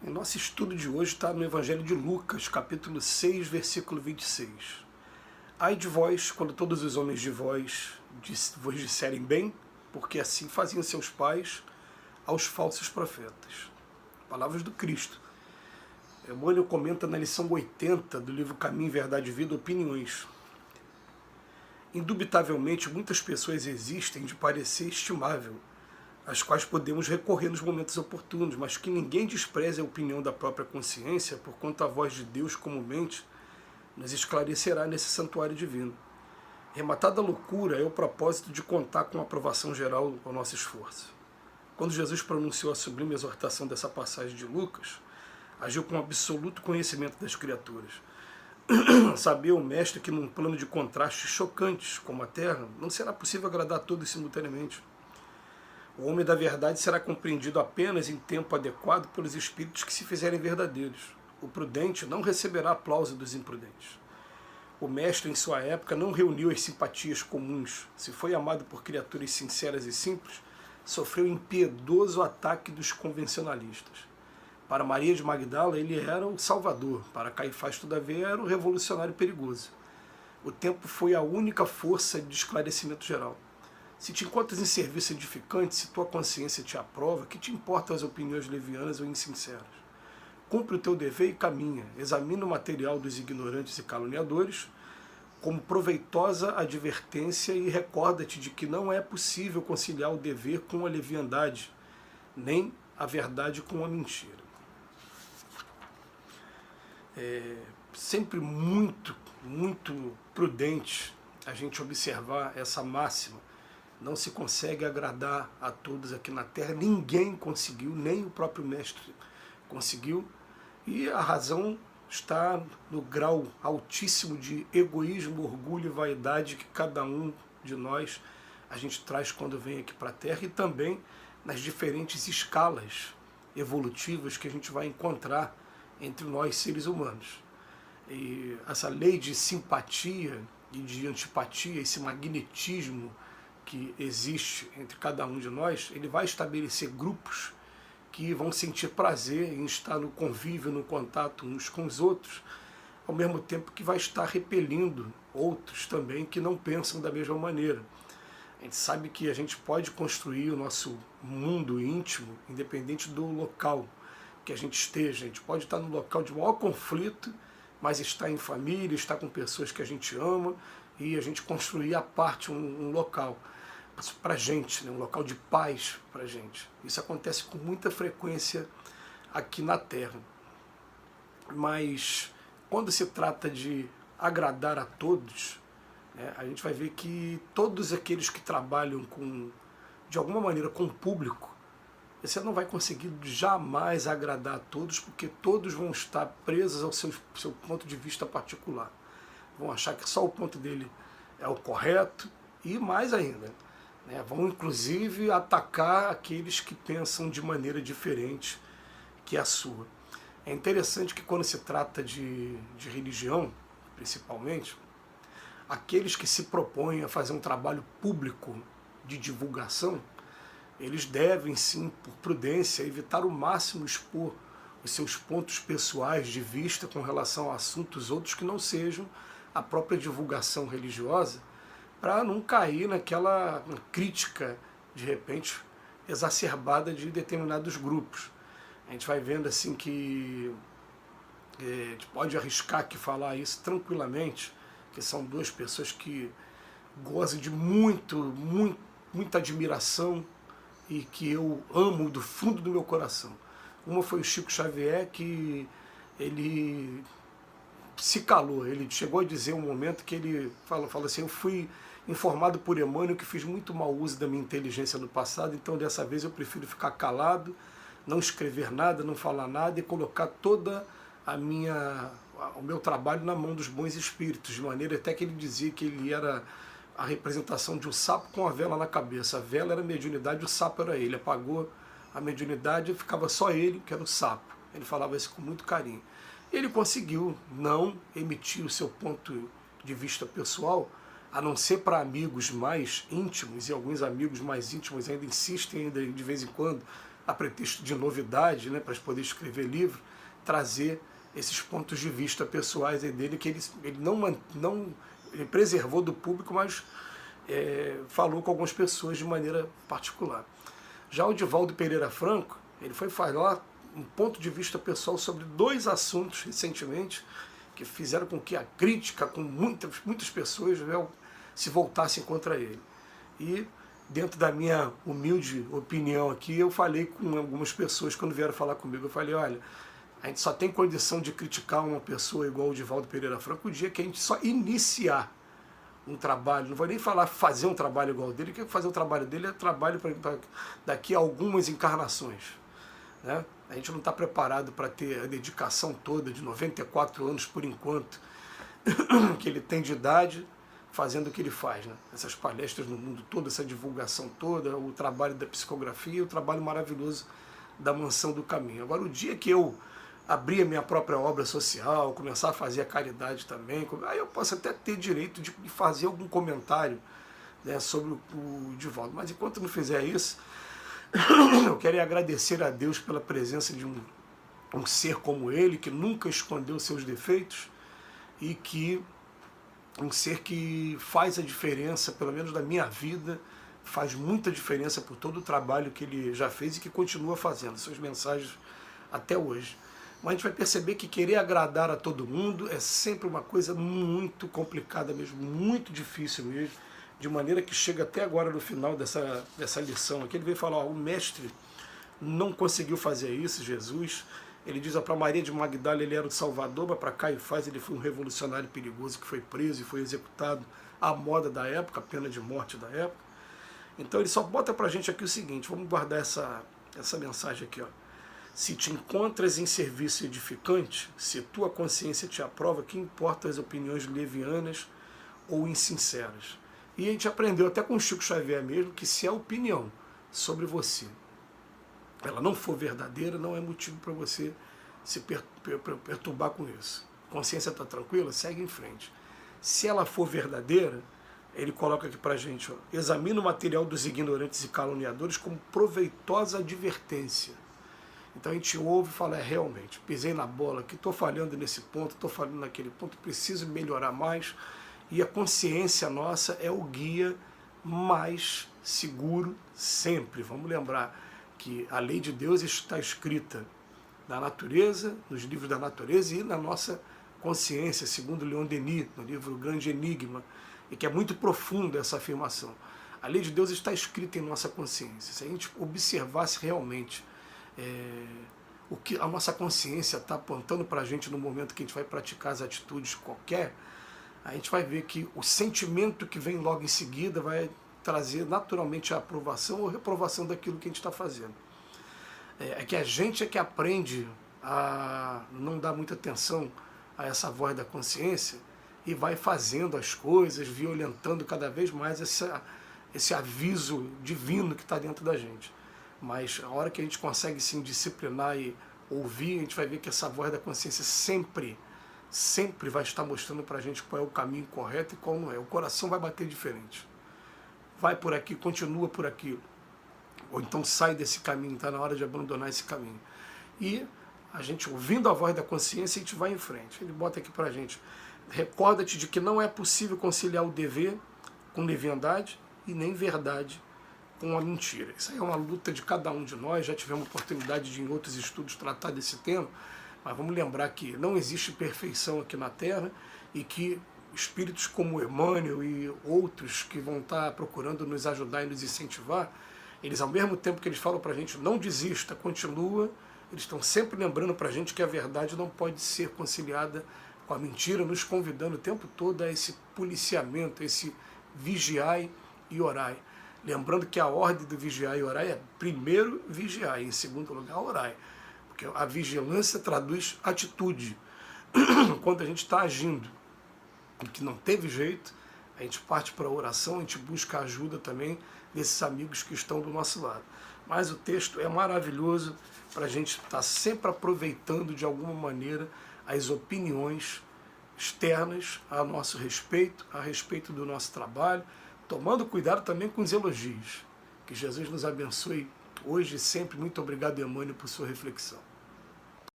O nosso estudo de hoje está no Evangelho de Lucas, capítulo 6, versículo 26. Ai de vós, quando todos os homens de vós vos disserem bem, porque assim faziam seus pais aos falsos profetas. Palavras do Cristo. Emmanuel comenta na lição 80 do livro Caminho, Verdade e Vida, Opiniões. Indubitavelmente, muitas pessoas existem de parecer estimável, às quais podemos recorrer nos momentos oportunos, mas que ninguém despreze a opinião da própria consciência, porquanto a voz de Deus comumente nos esclarecerá nesse santuário divino. Rematada a loucura é o propósito de contar com a aprovação geral ao nosso esforço. Quando Jesus pronunciou a sublime exortação dessa passagem de Lucas, agiu com absoluto conhecimento das criaturas. Sabia o mestre que num plano de contrastes chocantes, como a Terra, não será possível agradar a todos simultaneamente. O homem da verdade será compreendido apenas em tempo adequado pelos espíritos que se fizerem verdadeiros. O prudente não receberá aplauso dos imprudentes. O mestre, em sua época, não reuniu as simpatias comuns. Se foi amado por criaturas sinceras e simples, sofreu impiedoso ataque dos convencionalistas. Para Maria de Magdala, ele era o salvador. Para Caifás, todavia, era o revolucionário perigoso. O tempo foi a única força de esclarecimento geral. Se te encontras em serviço edificante, se tua consciência te aprova, que te importam as opiniões levianas ou insinceras? Cumpre o teu dever e caminha. Examina o material dos ignorantes e caluniadores como proveitosa advertência e recorda-te de que não é possível conciliar o dever com a leviandade, nem a verdade com a mentira. É sempre muito prudente a gente observar essa máxima. Não se consegue agradar a todos aqui na Terra, ninguém conseguiu, nem o próprio mestre conseguiu, e a razão está no grau altíssimo de egoísmo, orgulho e vaidade que cada um de nós a gente traz quando vem aqui para a Terra, e também nas diferentes escalas evolutivas que a gente vai encontrar entre nós seres humanos. E essa lei de simpatia e de antipatia, esse magnetismo que existe entre cada um de nós, ele vai estabelecer grupos que vão sentir prazer em estar no convívio, no contato uns com os outros, ao mesmo tempo que vai estar repelindo outros também que não pensam da mesma maneira. A gente sabe que a gente pode construir o nosso mundo íntimo independente do local que a gente esteja. A gente pode estar no local de maior conflito, mas estar em família, estar com pessoas que a gente ama, e a gente construir à parte um local para a gente, né? Um local de paz para a gente. Isso acontece com muita frequência aqui na Terra. Mas quando se trata de agradar a todos, né, a gente vai ver que todos aqueles que trabalham de alguma maneira com o público, você não vai conseguir jamais agradar a todos, porque todos vão estar presos ao seu ponto de vista particular. Vão achar que só o ponto dele é o correto, e mais ainda, né, vão inclusive atacar aqueles que pensam de maneira diferente que a sua. É interessante que quando se trata de religião, principalmente, aqueles que se propõem a fazer um trabalho público de divulgação, eles devem sim, por prudência, evitar ao máximo expor os seus pontos pessoais de vista com relação a assuntos outros que não sejam a própria divulgação religiosa, para não cair naquela crítica, de repente, exacerbada de determinados grupos. A gente vai vendo assim que a gente pode arriscar aqui falar isso tranquilamente, que são duas pessoas que gozam de muita admiração e que eu amo do fundo do meu coração. Uma foi o Chico Xavier, que ele se calou, ele chegou a dizer um momento que ele fala assim: eu fui informado por Emmanuel que fiz muito mau uso da minha inteligência no passado, então dessa vez eu prefiro ficar calado, não escrever nada, não falar nada e colocar toda o meu trabalho na mão dos bons espíritos, de maneira até que ele dizia que ele era a representação de um sapo com a vela na cabeça. A vela era a mediunidade, o sapo era ele. Apagou a mediunidade e ficava só ele, que era o sapo. Ele falava isso com muito carinho. Ele conseguiu não emitir o seu ponto de vista pessoal, a não ser para amigos mais íntimos, e alguns amigos mais íntimos ainda insistem ainda de vez em quando a pretexto de novidade, né, para poder escrever livro, trazer esses pontos de vista pessoais aí dele, que ele ele preservou do público, mas falou com algumas pessoas de maneira particular. Já o Divaldo Pereira Franco, ele foi falar um ponto de vista pessoal sobre 2 assuntos recentemente, que fizeram com que a crítica, com muitas pessoas, né, se voltassem contra ele. E, dentro da minha humilde opinião aqui, eu falei com algumas pessoas, quando vieram falar comigo, eu falei, olha, a gente só tem condição de criticar uma pessoa igual o Divaldo Pereira Franco o dia que a gente só iniciar um trabalho, não vou nem falar fazer um trabalho igual dele, que fazer o trabalho dele é trabalho para daqui a algumas encarnações, né? A gente não está preparado para ter a dedicação toda de 94 anos por enquanto que ele tem de idade, fazendo o que ele faz, né? Essas palestras no mundo todo, essa divulgação toda, o trabalho da psicografia, o trabalho maravilhoso da Mansão do Caminho. Agora, o dia que eu abrir a minha própria obra social, começar a fazer a caridade também, aí eu posso até ter direito de fazer algum comentário, né, sobre o Divaldo. Mas enquanto não fizer isso, eu quero agradecer a Deus pela presença de um ser como ele, que nunca escondeu seus defeitos, e que um ser que faz a diferença, pelo menos na minha vida, faz muita diferença por todo o trabalho que ele já fez e que continua fazendo, suas mensagens até hoje. Mas a gente vai perceber que querer agradar a todo mundo é sempre uma coisa muito complicada mesmo, muito difícil mesmo, de maneira que chega até agora no final dessa lição aqui, ele veio falar, ó, o mestre não conseguiu fazer isso, Jesus. Ele diz para Maria de Magdala ele era o Salvador, mas para Caifás ele foi um revolucionário perigoso que foi preso e foi executado à moda da época, a pena de morte da época. Então ele só bota para a gente aqui o seguinte, vamos guardar essa mensagem aqui, ó. Se te encontras em serviço edificante, se tua consciência te aprova, que importam as opiniões levianas ou insinceras. E a gente aprendeu até com o Chico Xavier mesmo, que se a opinião sobre você ela não for verdadeira, não é motivo para você se perturbar com isso. A consciência está tranquila? Segue em frente. Se ela for verdadeira, ele coloca aqui para a gente, ó, examina o material dos ignorantes e caluniadores como proveitosa advertência. Então a gente ouve e fala, realmente, pisei na bola aqui, estou falhando nesse ponto, estou falhando naquele ponto, preciso melhorar mais. E a consciência nossa é o guia mais seguro sempre. Vamos lembrar que a lei de Deus está escrita na natureza, nos livros da natureza e na nossa consciência, segundo Leon Denis, no livro Grande Enigma, e que é muito profunda essa afirmação. A lei de Deus está escrita em nossa consciência. Se a gente observasse realmente o que a nossa consciência está apontando para a gente no momento que a gente vai praticar as atitudes qualquer, a gente vai ver que o sentimento que vem logo em seguida vai trazer naturalmente a aprovação ou reprovação daquilo que a gente está fazendo. É que a gente é que aprende a não dar muita atenção a essa voz da consciência e vai fazendo as coisas, violentando cada vez mais esse aviso divino que está dentro da gente. Mas a hora que a gente consegue se disciplinar e ouvir, a gente vai ver que essa voz da consciência sempre vai estar mostrando para a gente qual é o caminho correto e qual não é. O coração vai bater diferente. Vai por aqui, continua por aqui. Ou então sai desse caminho, está na hora de abandonar esse caminho. E a gente, ouvindo a voz da consciência, a gente vai em frente. Ele bota aqui para a gente, recorda-te de que não é possível conciliar o dever com leviandade e nem verdade com a mentira. Isso aí é uma luta de cada um de nós, já tivemos oportunidade de em outros estudos tratar desse tema, mas vamos lembrar que não existe perfeição aqui na Terra e que espíritos como Emmanuel e outros que vão estar procurando nos ajudar e nos incentivar, eles ao mesmo tempo que eles falam para a gente não desista, continua, eles estão sempre lembrando para a gente que a verdade não pode ser conciliada com a mentira, nos convidando o tempo todo a esse policiamento, a esse vigiai e orai. Lembrando que a ordem do vigiar e orar é primeiro vigiar e em segundo lugar orar. Porque a vigilância traduz atitude. Quando a gente está agindo e que não teve jeito, a gente parte para a oração, a gente busca ajuda também desses amigos que estão do nosso lado. Mas o texto é maravilhoso para a gente estar sempre aproveitando de alguma maneira as opiniões externas a nosso respeito, a respeito do nosso trabalho, tomando cuidado também com os elogios. Que Jesus nos abençoe hoje e sempre. Muito obrigado, Emmanuel, por sua reflexão.